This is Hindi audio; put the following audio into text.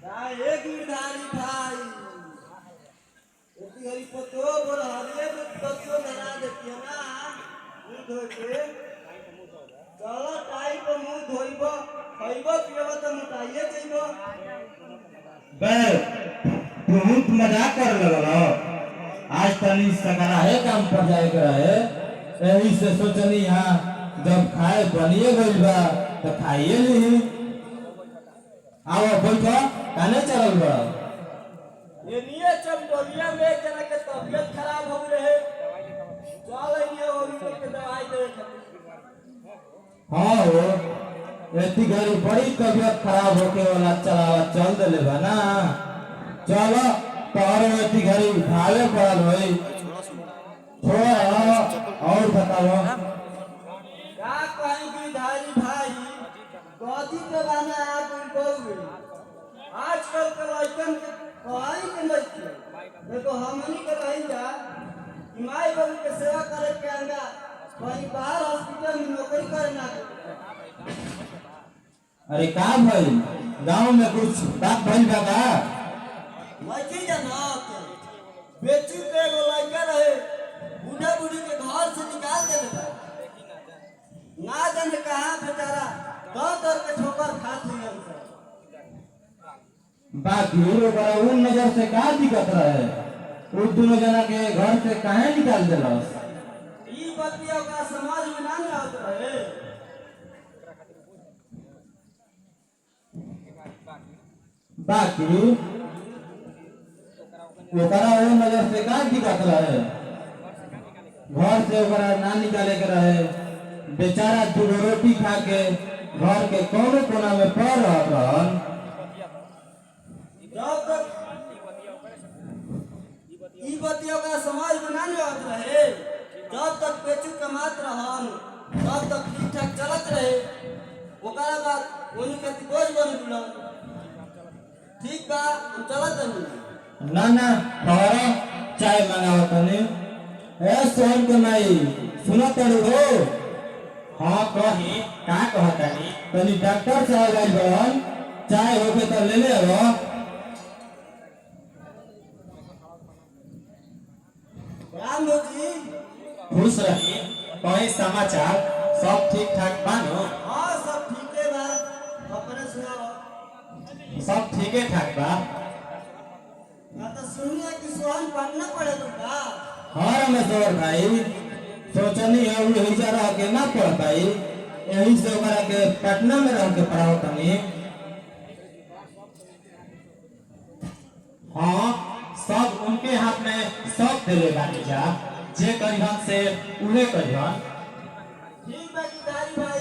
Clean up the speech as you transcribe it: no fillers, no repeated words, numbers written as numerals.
एक गिरधारी भाई एती हरी पतो बोल हरे तत्व धरा देती है ना मुंह धोई के चलो टाई पे मुंह धोइबो खइबो पियबो तो मुटाइए जइबो बे बहुत मजाक कर लगलो आज तनी सगरा है काम पर जाए के रहे यही से सोचनी हां जब खाए बनिए गइल बा तो खाइए ली आओ बैठो काने चलल बा ये निये चमडोलिया में एक जना के तबीयत खराब हो रहे चल ये और के दवाई दे हां हो एती घड़ी बड़ी तबीयत खराब होके वाला चलावा चल देले बा ना चलो तोरे एती घड़ी उठावे पड़ल होई थोड़ा और बताओ क्या कहीं गिरधारी भाई कथी के बाना आप बोल आजकल के लड़कन के कहीं के नहीं देखो हमनी के रही जा माई बाबू के सेवा करे के अंगा कहीं बाहर हॉस्पिटल में नौकरी करे ना अरे का भाई गांव में कुछ बात भइल बा का लड़की जनत बेची के एगो लड़का रहे बूढ़ा बूढ़ी के घर से निकाल देले ना जाने कहां बेचारा दर के ठोकर खात हुई बाकी ओकरा उन नजर से का दिक्कत रहे उस दोनों जना के घर से काहे निकाल देलस ई बतिया का समाज में ना आवत रहे बाकी ओकरा उन नजर से का दिक्कत रहे घर से ओकरा ना निकाले के रहे बेचारा दो रोटी खा के घर के कोने कोना में पड़ रहन जब तक ई बतिया का समाज में ना आवत रहे जब तक बेचू कमात रहन तब तक ठीक ठाक चलत रहे ओकरा बाद ओनी के बोझ बन गुला ठीक बा हम चलत नहीं ना ना थोड़ा चाय मंगाओ तनी ए सोन के माई सुनो तड़ू हो हां कही का कहतानी तनी डॉक्टर से आ गइल बहन चाय होके तो ले ले हो राम जी खुश रही कोई समाचार सब ठीक ठाक बानो हां सब ठीक है बा अपने सुनाओ सब ठीक है ठाक बा ना तो सुनिए कि सोहन पढ़ना पड़े तो का हाँ रमेश्वर भाई सोचनी है वो यही जा रहा के ना पढ़ पाई यही से ओकरा के पटना में रह के पढ़ाओ तनी हाँ सब उनके हाथ में सब देले बानी जा जे करिहन से उहे करिहन ठीक बा गिरधारी भाई